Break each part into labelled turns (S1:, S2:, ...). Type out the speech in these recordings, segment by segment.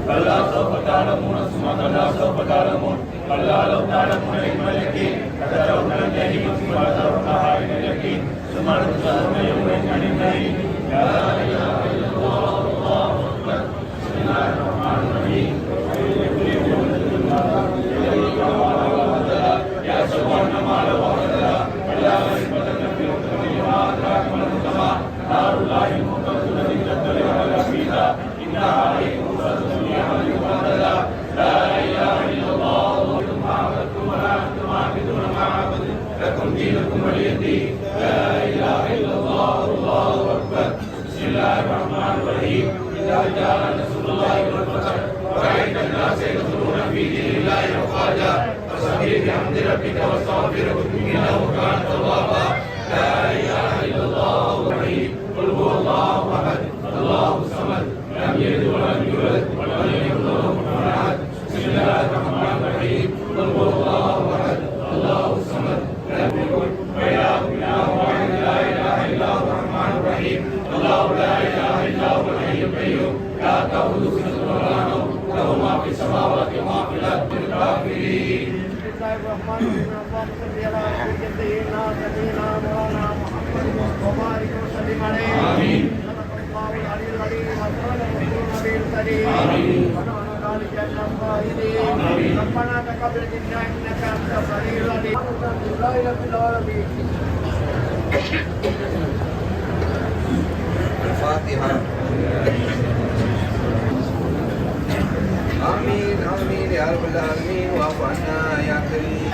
S1: كلا سوف تعلمون ثم كلا سوف تعلمون كلا لو تعلمون علم اليقين لترون الجحيم ثم لترونها عين اليقين ثم لتسألون يومئذ عن النعيم لا إله إلا الله الله أكبر بسم الله الرحمن الرحيم يا سبحان ما له وحده ولا غيبة في وما أدراك ما السماء نار الله الموقدة التي تطلع على الأفئدة إنها عليكم لا إله إلا الله ما عبدتم ولا أنتم عابدون ما عبد لكم دينكم ولي دين لا إله إلا الله الله أكبر بسم الله الرحمن الرحيم إذا جاء نصر الله والفتح ورأيت الناس يدخلون في دين الله أفواجا فسبح بحمد ربك واستغفره إنه كان توابا لا إله إلا الله الرحيم قل هو الله أحد الله الصمد لم يلد ولم يولد ولم يكن له كفوا أحد بسم الله الرحمن الرحيم قل هو الله أحد الله الصمد لم يكن وإله إله واحد لا إله إلا هو الرحمن الرحيم الله لا إله إلا هو الحي القيوم لا تأخذه سنة ولا نوم له ما في السماوات وما في الأرض الكافرين بسم الله الرحمن الرحيم اللهم صل على سيدنا مولانا محمد وبارك وسلم عليه آمين الله العلي العليم وصلى النبي الكريم آمين ونحن ذلك من الشاهدين ربنا تقبل منا إنك أنت السميع العليم الحمد لله رب العالمين الفاتحة آمين آمين يا رب العالمين واعف عنا يا كريم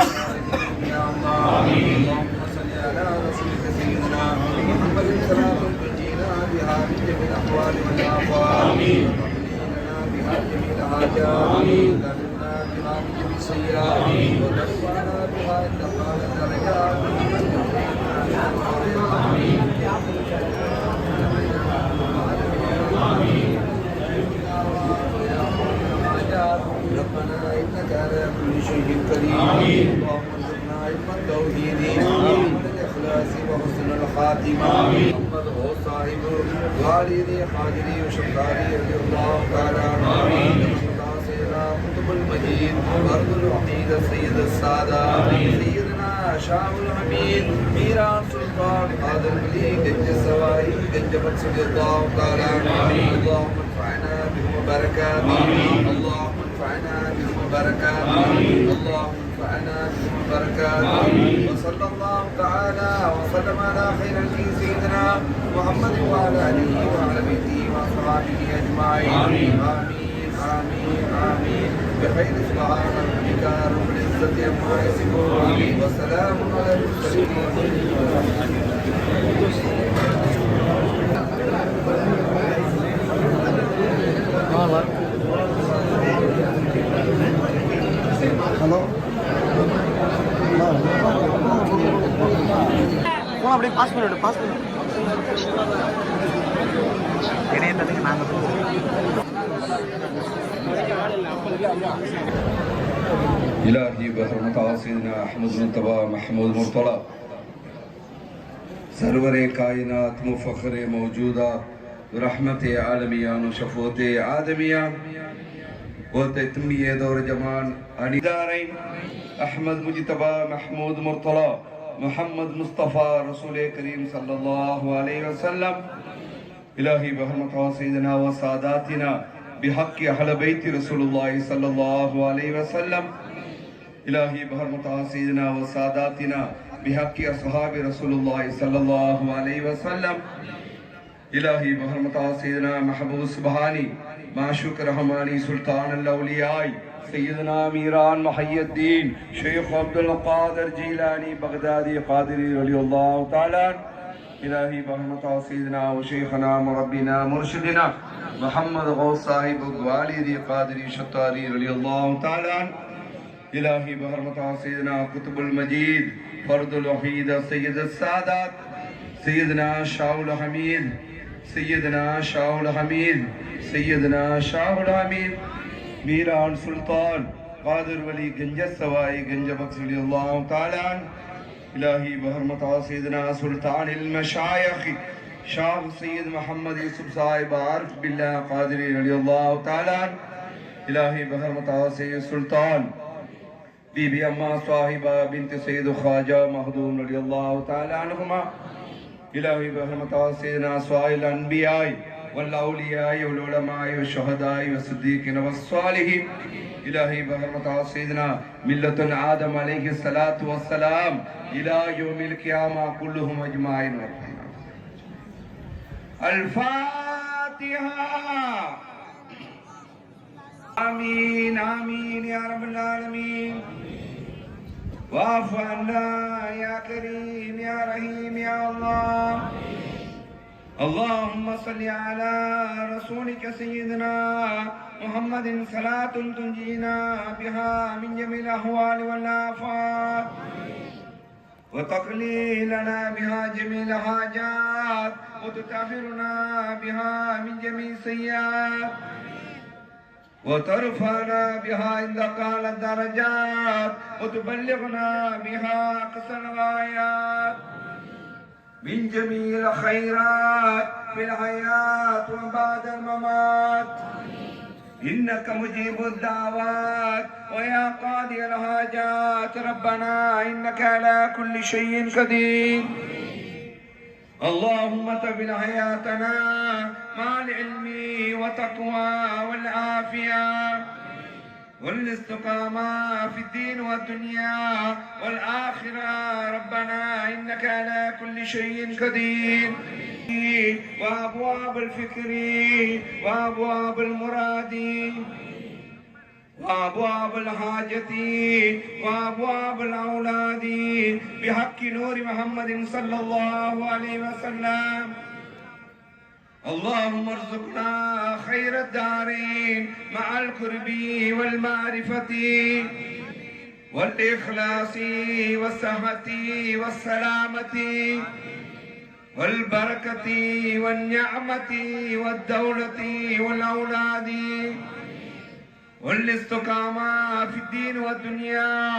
S1: يا الله آمين اللهم صل على رسولك سيدنا محمد صلاة تنجينا بها من جميع الأحوال والآفات آمين وتقضينا بها جميع الحاجات آمين وتغفرنا بها من جميع السيئات آمين وترفعنا بها عند أعلى الدرجات آمين ربنا إنك على كل شيء قدير اللهم ارزقنا علم التوحيد والإخلاص وحسن الخاتمة محمد هو صاحب والدي حاضري وشكري رضي الله تعالى عنه سيدنا قطب المجيد فرد الوحيد سيد السادة سيدنا شاه الحميد ميران سلطان هذا المليك جنج السوائي جنج رضي الله تعالى عنه اللهم انفعنا بهم بركاته اللهم انفعنا بهم بركاته اللهم انفعنا بهم بركاته وصلى الله تعالى وسلم على خير الخلق سيدنا محمد وعلى اله وعلى بيته واصحابه اجمعين آمين آمين آمين بخير سبحان ربك رب العزة عما يصفون وسلام على المرسلين
S2: hello போன அப்படியே pass பண்ணிவிடு இணையத்துக்கு நாங்கள்
S3: إلهي بحرمة سيدنا أحمد المصطفى محمود مرتضى سرور कायनात मुफखर मौजूदा रहमत आलमियान शफोत आदमियान वततमिय दौर जमान अनिदारैन अहमद मुजतबा महमूद मुर्तला मोहम्मद मुस्तफ़ा रसूल करीम सल्लल्लाहु अलैहि वसल्लम इलाही बहरमत सय्यदना व सादातिना बिहक़ अहल बैत रसूलुल्लाह सल्लल्लाहु अलैहि वसल्लम इलाही बहरमत सय्यदना व सादातिना बिहक़ अस्हाब रसूलुल्लाह सल्लल्लाहु अलैहि वसल्लम इलाही बहरमत सय्यदना महबूब सुबहानी माशूक रहमानी सुल्तान अल-औलियाई सय्यदना मीरान मुहय्यद्दीन शेख अब्दुल कादिर जीलानी बगदादी कादिरी रलियल्लाहु तआला इलाही बहरमत सय्यदना व शेखना मुरब्बिना मुर्शिदना मोहम्मद गौस साहिब ग्वालिदी कादिरी शतारी रलियल्लाहु तआला इलाही बहरमत सय्यदना कुतुबुल मजीद फर्दुल वहीद सय्यद सादात सय्यदना शाहुल हमीद सय्यदना शाहुल हमीद सय्यदना शाहुल हमीद मीरान सुल्तान قادر ولی گنج سوائی گنج بخش رضی اللہ تعالی عنہ الہی بحرمت سیدنا سلطان المشایخ شاہ سید محمد یوسف صاحب عارف باللہ قادری رضی اللہ تعالی عنہ الہی بحرمت سید سلطان بی بی اما صاحبہ بنت سید خواجہ مخدوم رضی اللہ تعالی عنہما الہی بحرمت سیدنا سوائل انبیاء والأولياء والعلماء والشهداء والصديقين والصالحين إلهي بحرمة سيدنا ملة آدم عليه الصلاة والسلام إلى يوم القيامة كلهم أجمعين الفاتحة آمين آمين يا رب العالمين واعف عنا يا كريم يا رحيم يا الله اللهم صل على رسولك سيدنا محمد صلاة تنجينا بها من جميع الأهوال والآفات وتقضي لنا بها جميع الحاجات وتطهرنا بها من جميع السيئات وترفعنا بها عندك على الدرجات وتبلغنا بها أقصى الغايات من جميع الخيرات في الحياة وبعد الممات إنك مجيب الدعوات ويا قاضي الحاجات ربنا إنك على كل شيء قدير اللهم طول حياتنا مع العلم والتقوى والعافية والاستقامة في الدين والدنيا والآخرة ربنا إنك على كل شيء قدير وأبواب الفكر وأبواب المراد وأبواب الحاجة وأبواب الأولاد بحق نور محمد صلى الله عليه وسلم اللهم ارزقنا خير الدارين مع القرب والمعرفة والإخلاص والصحة والسلامة والبركة والنعمة والدولة والأولاد والاستقامة في الدين والدنيا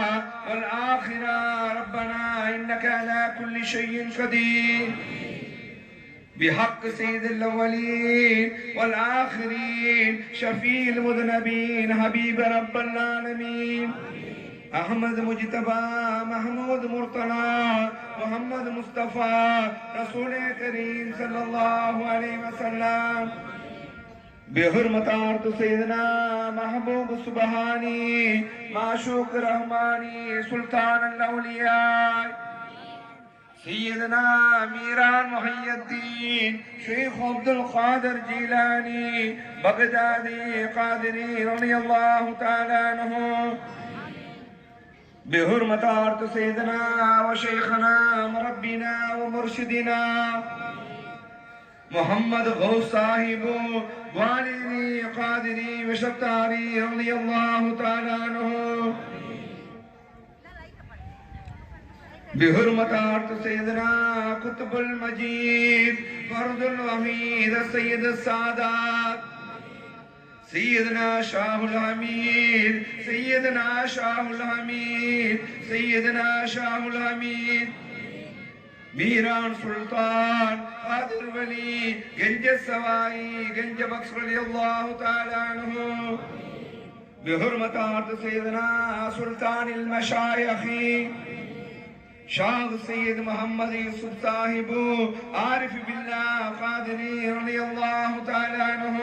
S3: والآخرة ربنا إنك على كل شيء قدير بحق سيد الأولين والآخرين شفيع المذنبين حبيب رب العالمين أحمد مجتبى محمود مرتضى محمد مصطفى رسول كريم صلى الله عليه وسلم بحرمة عرض سيدنا محبوب سبحاني معشوق رحماني سلطان الأولياء سيدنا ميران محي الدين شيخ عبد القادر جيلاني بغدادي قادري رضي الله تعالى عنه بحرمة عرض سيدنا وشيخنا مربنا ومرشدنا محمد غوث صاحب والدي قادري وشطاري رضي الله تعالى عنه بحرمة عرض سيدنا قطب المجيد فرد الوحيد السيد السادات سيدنا شاه الحميد سيدنا شاه الحميد سيدنا شاه الحميد ميران سلطان قادر ولي گنج سوائی گنج بخش رضی اللہ تعالی عنہ بحرمت عرض سيدنا سلطان المشایخ شاہ سید محمد یوسف صاحب عارف باللہ قادری رضی اللہ تعالی عنہ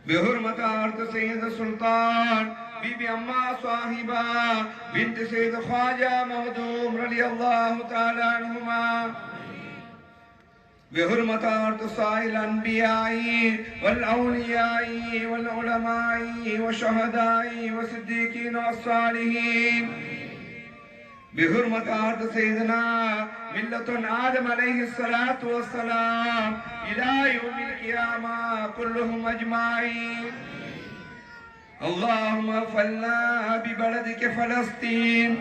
S3: بحرمت عرض سید سلطان بی بی اما صاحبہ بنت سید خواجہ مخدوم رضی اللہ تعالی عنہما بحرمت عرض سائر الانبیاء والاولیاء والعلماء والشہداء والصدیقین والصالحین بحرمة عرض سيدنا ملة آدم عليه الصلاة والسلام إلى يوم القيامة كلهم أجمعين اللهم اغفرنا ببلدك فلسطين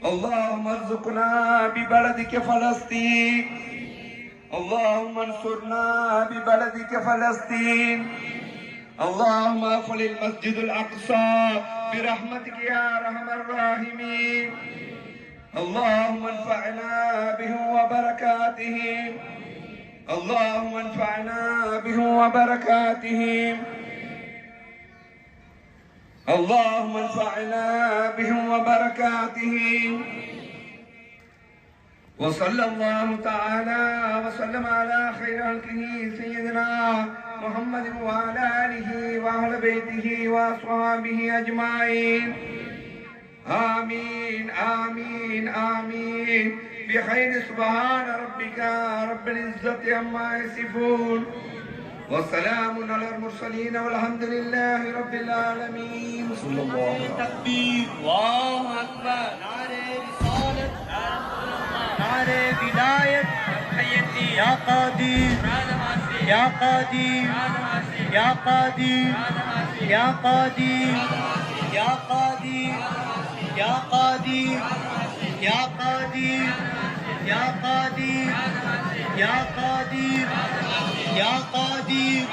S3: اللهم ارزقنا ببلدك فلسطين اللهم انصرنا ببلدك فلسطين اللهم اغفر المسجد الأقصى برحمتك يا أرحم الراحمين. اللهم انفعنا به وبركاته. اللهم انفعنا به وبركاته. اللهم انفعنا به وبركاته. وصلى الله تعالى وسلم على خير خلقه سيدنا محمد وعلى آله وأهل بيته وأصحابه أجمعين. آمين آمين آمين. بخير سبحان ربك رب العزة عما يصفون والسلام على المرسلين والحمد لله رب العالمين. صلى الله عليه وسلم.
S4: تكبير الله أكبر. نعرہ رسالت نعرہ ولایت یا قادر یا قادر یا قادر یا قادر یا قادر یا قادر یا قادر یا قادر یا قادر یا قادر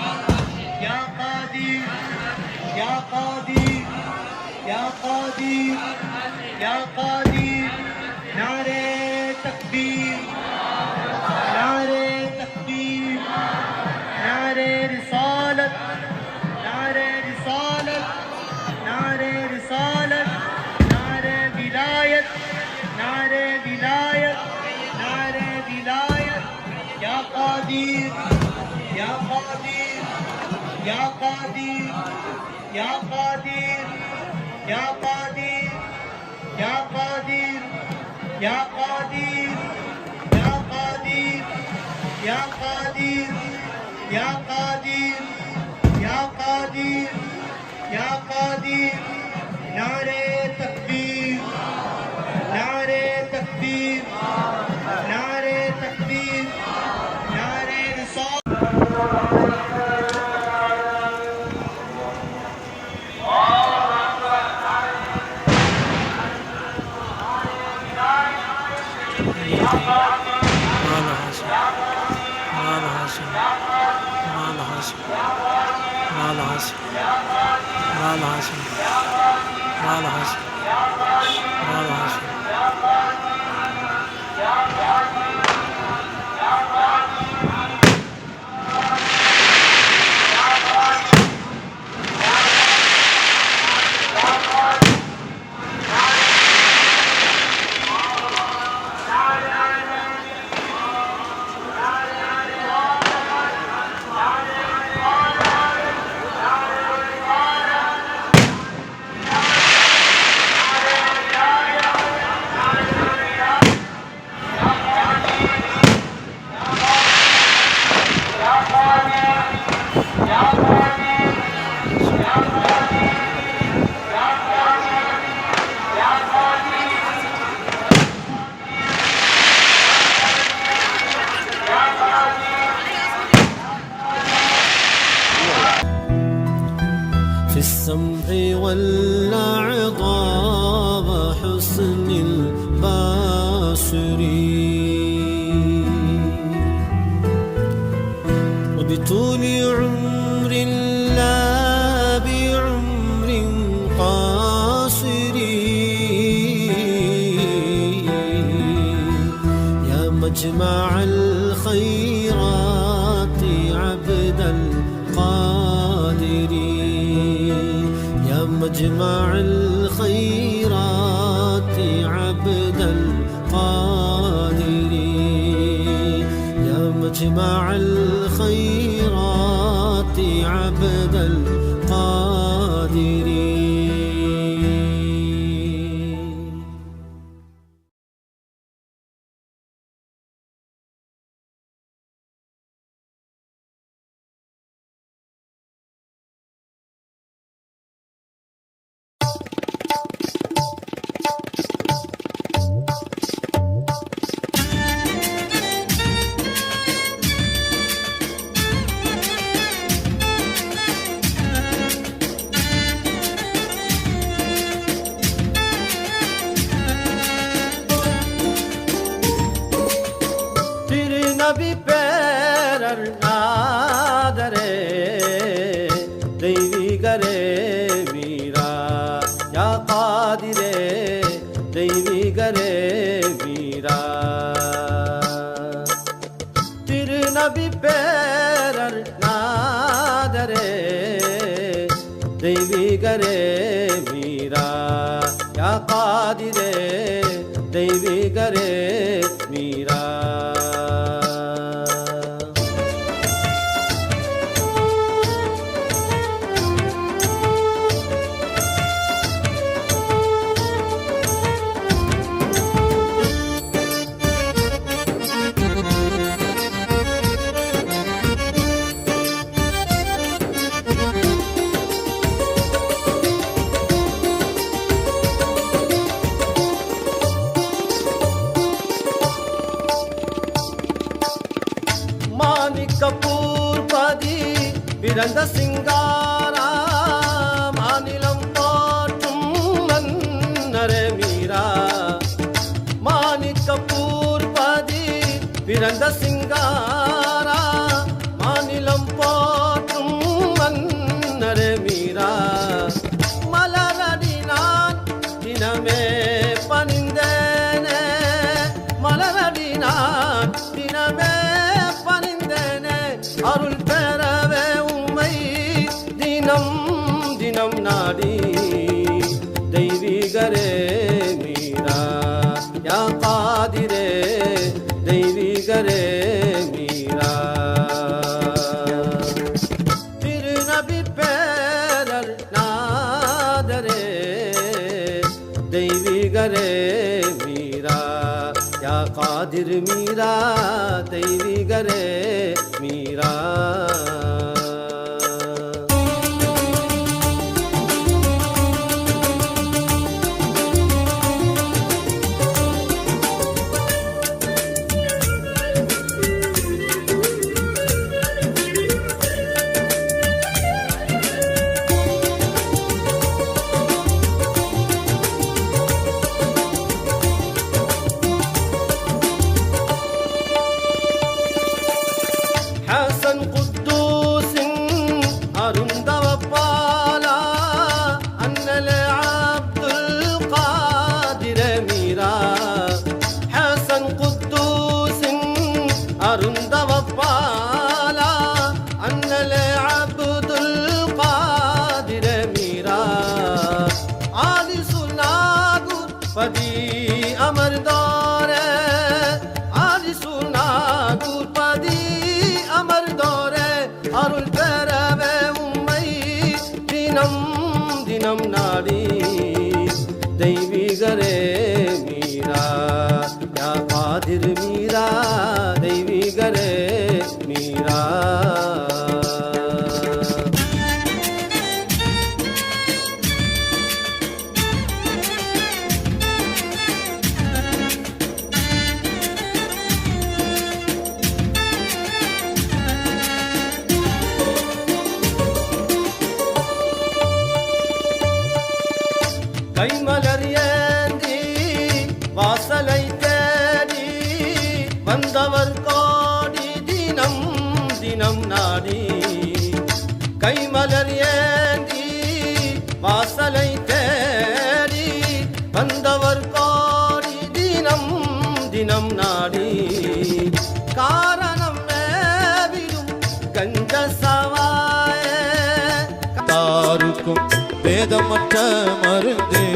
S4: یا قادر یا قادر یا قادر یا قادر. نعرہ تکبیر نعرہ تکبیر نعرہ رسالت نعرہ رسالت نعرہ رسالت نعرہ ولایت نعرہ ولایت نعرہ ولایت. یا قادر یا قادر یا قادر یا قادر یا قادر یا قادر یا قادر یا قادر یا قادر یا قادر یا قادر یا قادر. نعرہ تکبیر نعرہ تکبیر نعرہ تکبیر نعرہ رسالت.
S5: في السمع والأعضاء وحسن البصر وبطول عمر لا بعمر قاصر. يا مجمع الخيرات عبد القادر. مجمع الخيرات عبد القادر. يا مجمع الخيرات عبد القادر. காதிரே தெய்வீகரே மீரா திருநபி பேரர் நாதரே தெய்வீகரே மீரா யா காதிரே தெய்வீகரே மீரா கபூர்பதி பிறந்த சிங்காரா மாநிலம் போற்றும் மன்னரே மீரா மாணிக்க கபூர்பதி பிறந்த சிங்காரா மாநிலம் போற்றும் மன்னரே மீரா மலரடி நான் தினமே பணிந்தேனே மலரடி நான் தினமே அருள் பெறவே உம்மை தினம் தினம் நாடி தெய்வீகரே மீரா யா காதிரே தெய்வீகரே மீரா திருநபி பேரர் நாதரே தெய்வீகரே மீரா யா காதிர் மீரா தெய்வீகரே மீரா பதி அமர் தோரே ஆதி சுனா குர்பதி அமர் தோரே அருள் பெறவே உம்மை தினம் தினம் நாடி தெய்வீகரே மீரா யா காதிர் மீரா தெய்வீகரே மீரா கைமலர் ஏந்தி வாசலை தேடி வந்தவர் கோடி தினம் தினம் நாடி கைமலர் ஏந்தி வாசலை தேடி வந்தவர் கோடி தினம் தினம் நாடி காரணம் மேவிடும் கஞ்ச சவாயே
S6: தாருக்கும் வேதமற்ற மருந்தே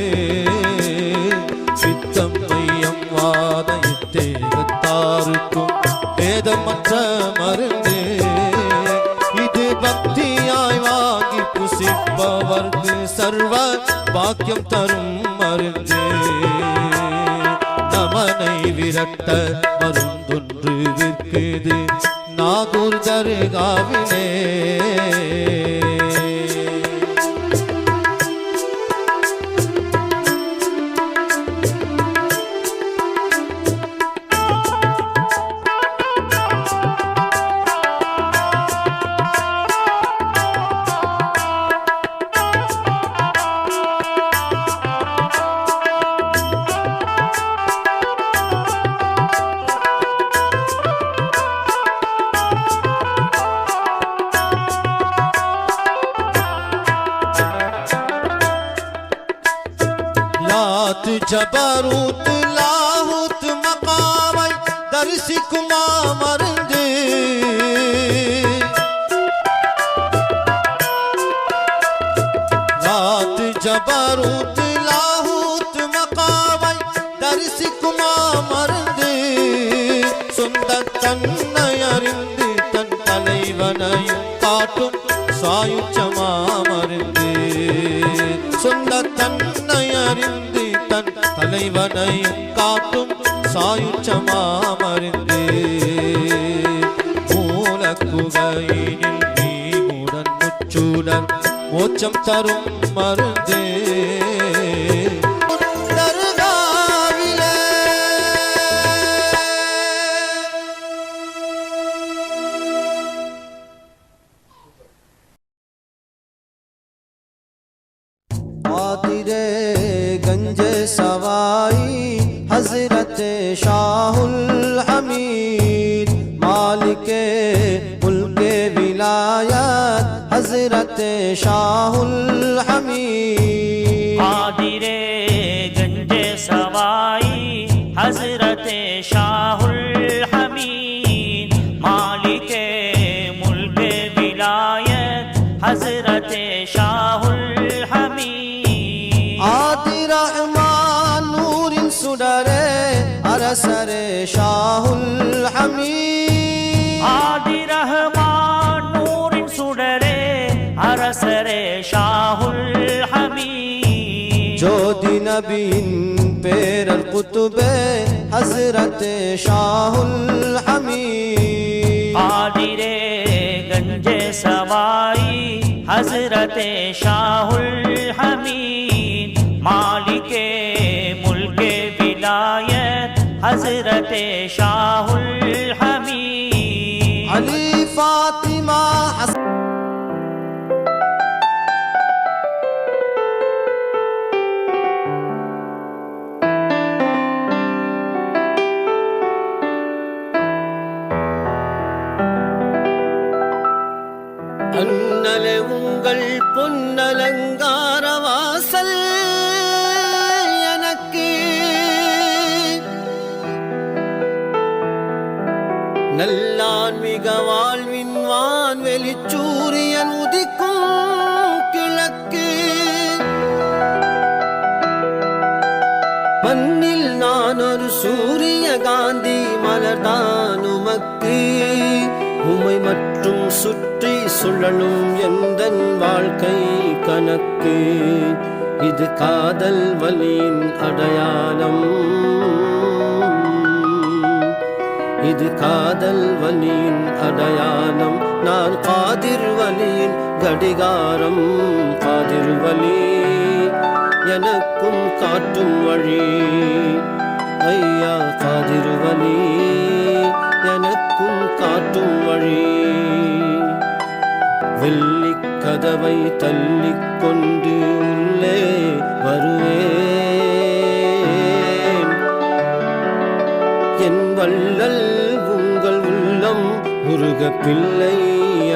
S6: சித்தம் மையம் வாத இத்தேகத்தாருக்கும் வேதமற்ற மருந்தே இது பக்தியாய் வாங்கி புசிப்பவர்க்கு சர்வ பாக்கியம் தரும் மருந்தே நமனை விரட்ட மருந்தொன்று விற்குது நாகூர் தருகாவிலே லாத் ஜபரூத் லாஹூத் மகாமை தரிசிக்குமா மருந்து லாத் ஜபரூத் லாஹூத் மகாமை தரிசிக்குமா மருந்து சொந்த தன்னை அறிந்து தன் தலைவனையும் காட்டும் சாயுச்சமா மருந்து சொந்த தன்னை அறிந்து தன் தலைவனையும் காட்டும் சாயுச்சமா மருந்து மூலக்குகையினில் நீமுடன் முச்சூழல் மோட்சம் தரும் மருந்து
S5: आतिरे गंज सवाई हजरत शाहुल हमीद मालिके मुल्के विलायत हजरत शाहुल हमीद
S7: आदिरे गंज सवाई हजरत शाहुल हमीद मालिके मुल्के विलायत हजरत शाहुल
S5: आदि रहमान नूरिन सुडरे अरसरे शाहुल हमीद
S7: आदि रहमान नूरिन सुडरे अरसरे शाहुल हमीद
S5: जोधि नबीन पेरल कुतुबे हजरत शाहुल हमीद
S7: आदिरे गंजे सवाई हजरत शाहुल हमीद मालिके मुल्के विलायत हजरत शाहुल हमीद
S5: अली फातिमा அண்ணலே உங்கள் பொன்னலங்கார வாசல் எனக்கு நல்லான்மிக வாழ்வின் வான்வெளி சூரியன் உதிக்கும் கிழக்கு மண்ணில் நான் ஒரு சூரிய காந்தி மலர்தான் உமக்கு உமை மற்றும் சுற்றி சுழலும் எந்தன் வாழ்க்கை கணக்கு இது காதல் வலியின் அடையாளம் இது காதல் வலியின் அடையாளம் நான் காதிர் வலியின் கடிகாரம் காதிர் வலி எனக்கும் காட்டும் வழி ஐயா காதிர் வலி எனக்கும் காட்டும் வழி வெள்ளிக் கதவை தள்ளிக்கொண்டு உள்ளே வருவேன் என் வள்ளல் உங்கள் உள்ளம் முருக பிள்ளை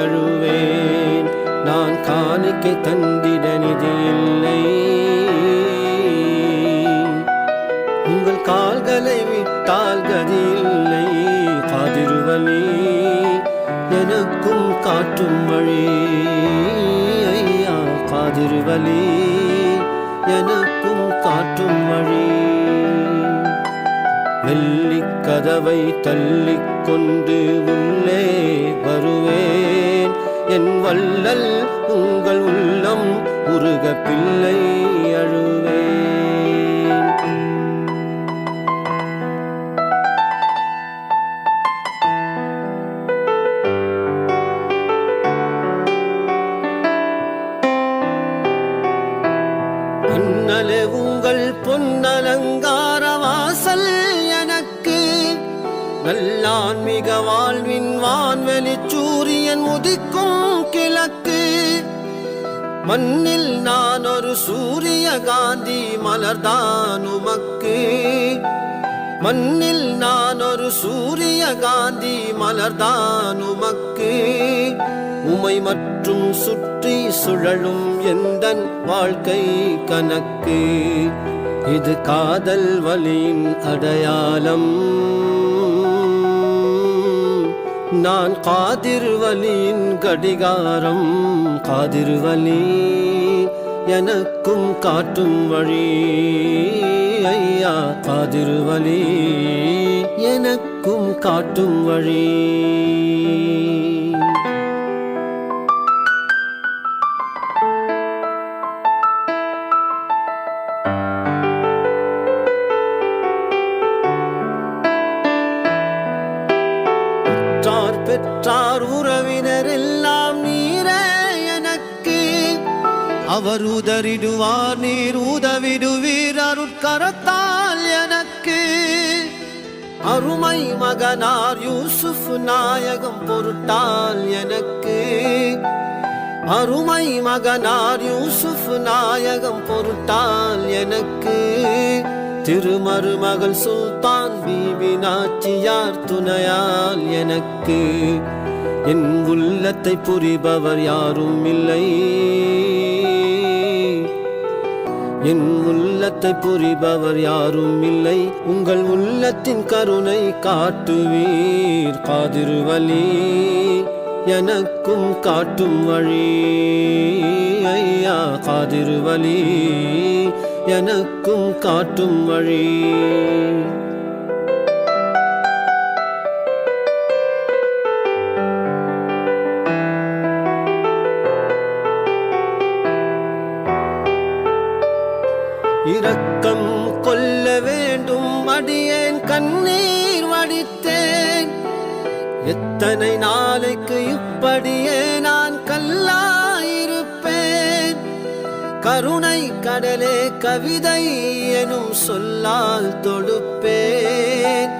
S5: அழுவேன் நான் காணிக்கை தந்திட நிதி இல்லை உங்கள் கால்களை விட்டால் கதி இல்லை காதிருவலி எனக்கும் காட்டும் வழி ஐயா காதிருவலி எனக்கும் காட்டும் வழி வெள்ளிக் கதவை தள்ளிக்கொண்டு உள்ளே வருவேன் என் வள்ளல் உங்கள் உள்ளம் உருக பிள்ளை அழுவேன் அண்ணலே உங்கள் பொன்னலங்கார வாசல் எனக்கு நல்லான்மிக வாழ்வின் வான்வெளி சூரியன் உதிக்கும் கிழக்கு மண்ணில் நான் ஒரு சூரிய காந்தி மலர்தான் உமக்கு மண்ணில் நான் ஒரு சூரிய காந்தி மலர்தான் உமக்கு உமை மற்றும் சுற்றி சுழலும் எந்தன் வாழ்க்கை கணக்கு இது காதல் வலியின் அடையாளம். நான் காதிர் வலியின் கடிகாரம். காதிர் வலி எனக்கும் காட்டும் வழி. ஐயா காதிர் வலி எனக்கும் காட்டும் வழி. பெற்றார் உறவினர் எல்லாம் நீரே எனக்கு. அவர் உதறிடுவார் நீர் உதவிடுவீர் அருட்கரத்தால் எனக்கு. அருமை மகனார் யூசுப் நாயகம் பொருட்டால் எனக்கு. அருமை மகனார் யூசுப் நாயகம் பொருட்டால் எனக்கு. திருமருமகள் சுல்தான் பீபி நாச்சியார் துணையால் எனக்கு. என் உள்ளத்தை புரிபவர் யாரும் இல்லை. என் உள்ளத்தை புரிபவர் யாரும் இல்லை. உங்கள் உள்ளத்தின் கருணை காட்டுவீர். காதிர் வலி எனக்கும் காட்டும் வழி. ஐயா காதிர் வலி எனக்கும் காட்டும் வழி. இரக்கம் கொள்ள வேண்டும் அடியேன் கண்ணீர் வடித்தேன். எத்தனை நாளைக்கு இப்படியே நான் கல்லாயிருப்பேன். கருணை கடலே கவிதை எனும் சொல்லால் தொடுப்பேன்.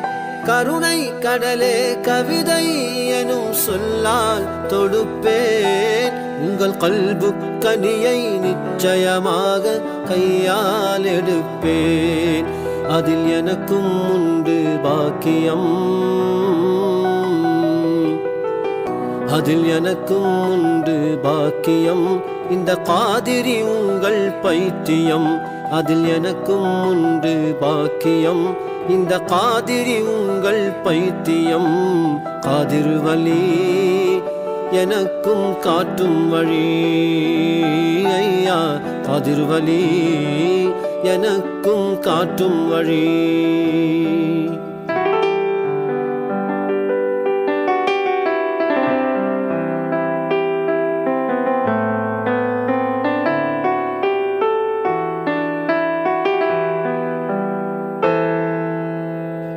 S5: கருணை கடலே கவிதை எனும் சொல்லால் தொடுப்பேன். உங்கள் கல்பு கனியை நிச்சயமாக கையால் எடுப்பேன். அதில் எனக்கும் உண்டு பாக்கியம். அதில் எனக்கும் உண்டு பாக்கியம். இந்த காதிரி உங்கள் பைத்தியம். அதில் எனக்கும் உண்டு பாக்கியம். இந்த காதிரி உங்கள் பைத்தியம். காதிர் வலி எனக்கும் காட்டும் வழி. ஐயா காதிர் வலி எனக்கும் காட்டும் வழி.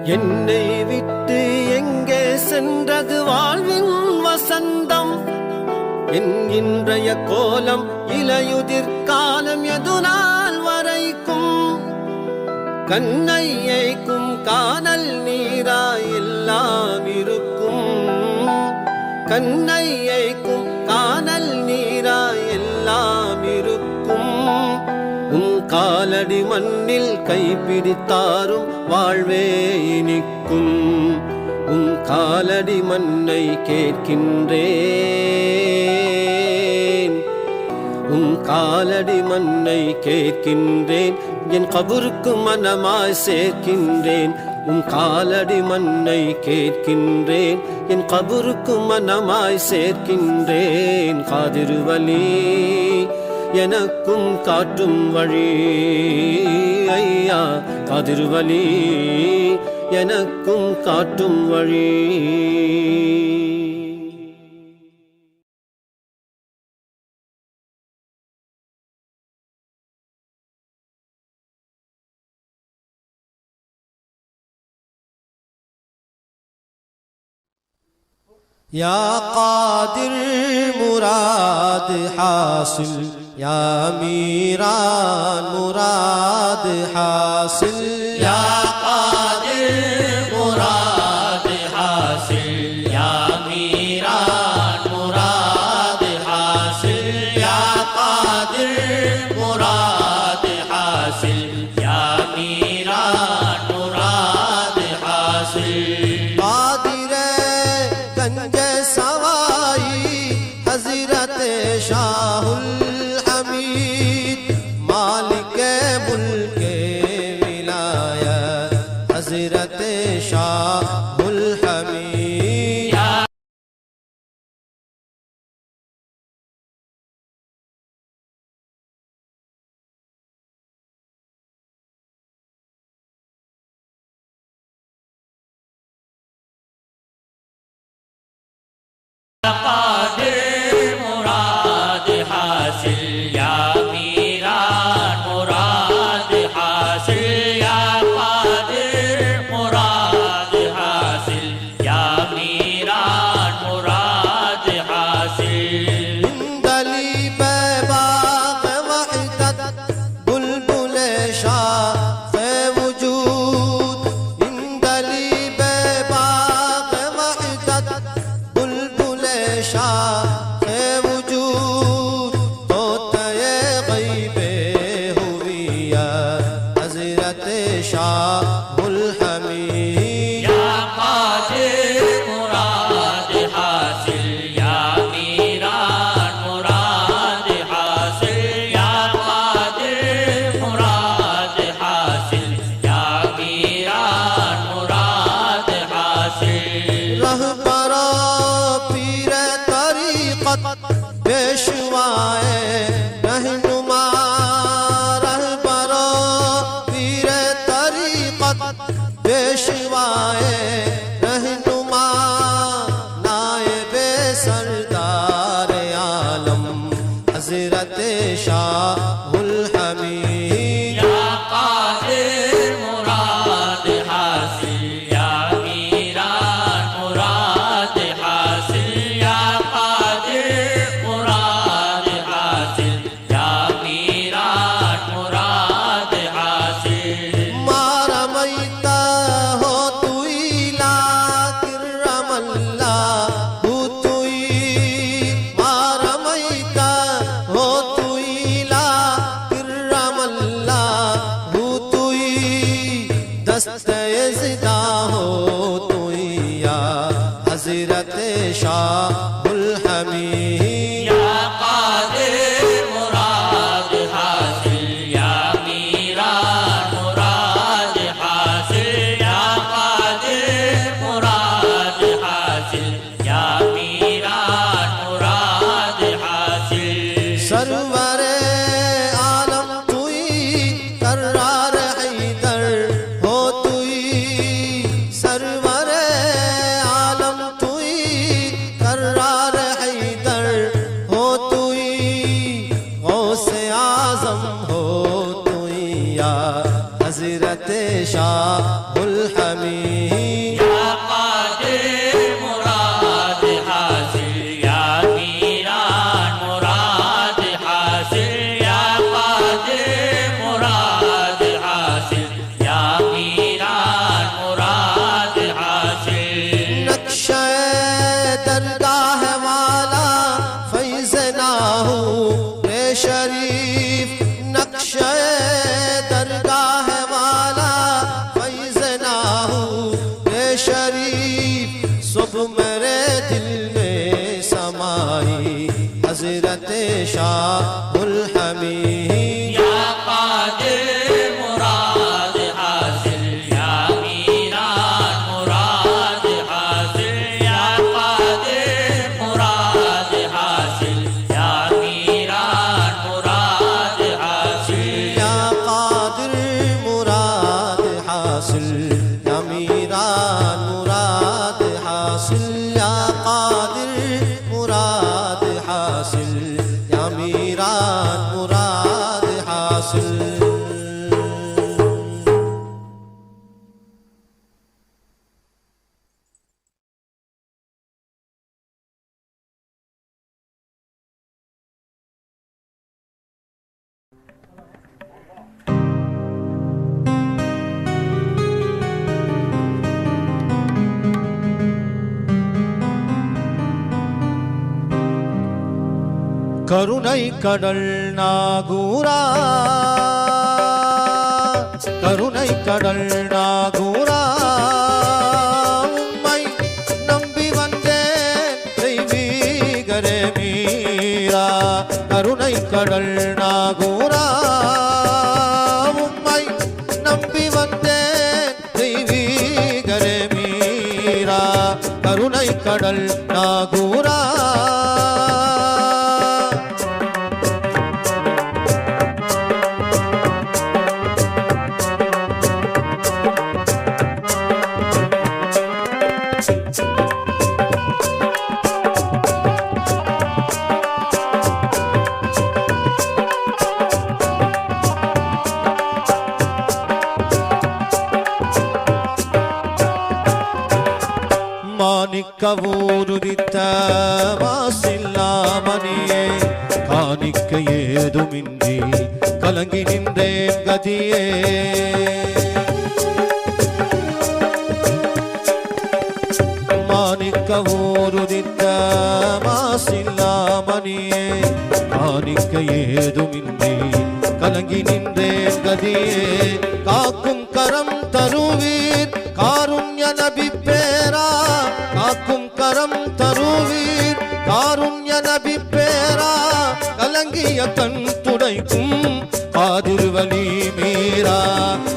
S5: என்னை விட்டு எங்கே சென்றது வாழ்வின் வசந்தம். என் இன்றைய கோலம் இலையுதிர் காலம் எது நாள் வரைக்கும். கண்ணை ஏய்க்கும் காணல் நீராய் எல்லாம் இருக்கும். கண்ணை ஏய்க்கும் காணல் நீராய் எல்லாம் இருக்கும். காலடி மண்ணில் கைப்பிடித்தாரும் வாழ்வே இனிக்கும். காலடி மண்ணை கேட்கின்றேன். காலடி மண்ணை கேட்கின்றேன். என் கபருக்கு மனமாய் சேர்க்கின்றேன். காலடி மண்ணை கேட்கின்றேன். என் கபருக்கு மனமாய் சேர்க்கின்றேன். காதிர் வலி எனக்கும் காட்டும் வழி. ஐயா காதிர் வலி எனக்கும் காட்டும் வழி.
S6: या कादिर मुराद हासिल, या मीरान मुराद हासिल, या कादिर मुराद हासिल, या मीरान मुराद हासिल, या कादिर मुराद हासिल, या मीरान मुराद हासिल। शाहुल हमीद मालिक मुल्के हजरत शाहुल हमीद।
S7: कादिर मुराद हासिल या मीरान मुराद हासिल या कादिर मुराद हासिल या मीरान मुराद हासिल।
S6: इंदली बाग वहदत बुलबुल शाह वजूद। इंदली बाग वहदत बुलबुल शाह वजूद। तोते गैबे हुविया हजरत शाहुल हमीद।
S7: या कादिर मुराद हासिल या मीरान मुराद हासिल या कादिर मुराद हासिल या मीरान मुराद हासिल।
S6: रहबरा पीर तरीक़त पेशवाए रहनुमा। रहबरा पीर तरीक़त पेशवाए रहनुमा। नायबे सरदार आलम हजरत शाहुल हमीद।
S7: या कादिर मुराद हासिल या मीरान मुराद हासिल या कादिर मुराद हासिल या मीरान मुराद हासिल।
S6: मारमैता हो तुइला किरमल्ला हु तुई। मारमैता हो तुइला किरमल्ला हु तुई। दस्ते ज़िदा हो तुइया हजरत शाहुल हमीद।
S7: या कादिर मुराद हासिल या मीरान मुराद हासिल या कादिर मुराद हासिल या मीरान मुराद हासिल।
S6: सरवरे आलम तुई कर्रार हैदर हो तुई। सरवरे आलम तुई कर्रार हैदर हो तुई। गौसे आजम हो तुई या हजरत शाहुल हमीद।
S7: या कादिर मुराद हासिल या मीरान मुराद हासिल या कादिर मुराद हासिल या मीरान मुराद हासिल।
S6: नक्शे दरगाह वाला फैज़ नाहू रे शरीफ। नक्शे दरगाह वाला फैज़ नाहू रे शरीफ। सब मेरे दिल में समाई हजरत शाहुल हमीद।
S7: या कादिर मुराद हासिल या मीरान मुराद हासिल या कादिर मुराद हासिल या मीरान मुराद हासिल।
S6: या कादिर मुराद हासिल या मीरान मुराद हासिल। या कादिर मुराद हासिल या मीरान मुराद हासिल। கருணை கடல் நாகூரா கருணை கடல் நாகூரா உம்மை நம்பி வந்தேன் தெய்வீகரே மீரா கருணை கடல் நாகூரா உம்மை நம்பி வந்தேன் தெய்வீ கடல் நாகூரா மாணிக்கவூருதித்த மாசில்லாமணியே காணிக்க ஏதுமின்றி கலங்கி நின்றேன் கதியே மாணிக்கவூருதித்த மாசில்லாமணியே காணிக்க ஏதுமின்றி கலங்கி நின்றேன் கதியே காக்கும் கரம் தருவீர் காருண்ய நபி பேரா காக்கும் கரம் தருவீர் காருண்ய நபி பேரா கலங்கிய கண் துடைக்கும் காதிர்வலி மீரா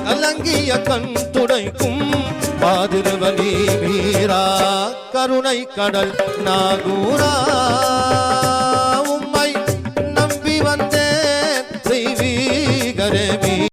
S6: கலங்கிய கண் துடைக்கும் காதிர்வலி மீரா கருணை கடல் நாகூரா